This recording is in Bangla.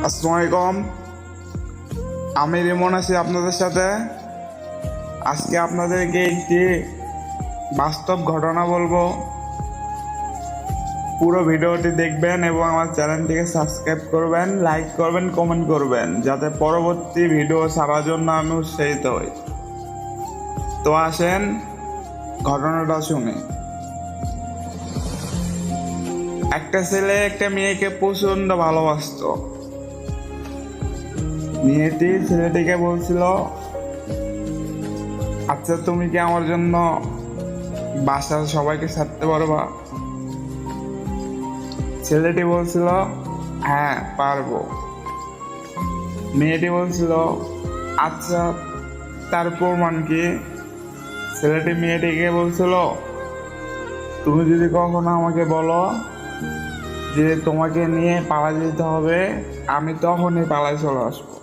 আসসালামু আলাইকুম। আমি রিমন আছি আপনাদের সাথে। আজকে আপনাদেরকে একটি বাস্তব ঘটনা বলবো। পুরো ভিডিওটি দেখবেন এবং আমার চ্যানেলটিকে সাবস্ক্রাইব করবেন, লাইক করবেন, কমেন্ট করবেন, যাতে পরবর্তী ভিডিও ছাড়ার জন্য আমি উৎসাহিত হই। তো আসেন ঘটনাটা শুনি। একটা ছেলে একটা মেয়েকে প্রচণ্ড ভালোবাসতো। মেয়েটি ছেলেটিকে বলছিল, আচ্ছা তুমি কি আমার জন্য বাসার সবাইকে ছাড়তে পারবা? ছেলেটি বলছিল, হ্যাঁ পারবো। মেয়েটি বলছিল, আচ্ছা তার প্রমাণ কি? ছেলেটি মেয়েটিকে বলছিল, তুমি যদি কখনো আমাকে বলো যে তোমাকে নিয়ে পালা যেতে হবে, আমি তখনই পালায় চলে আসবো।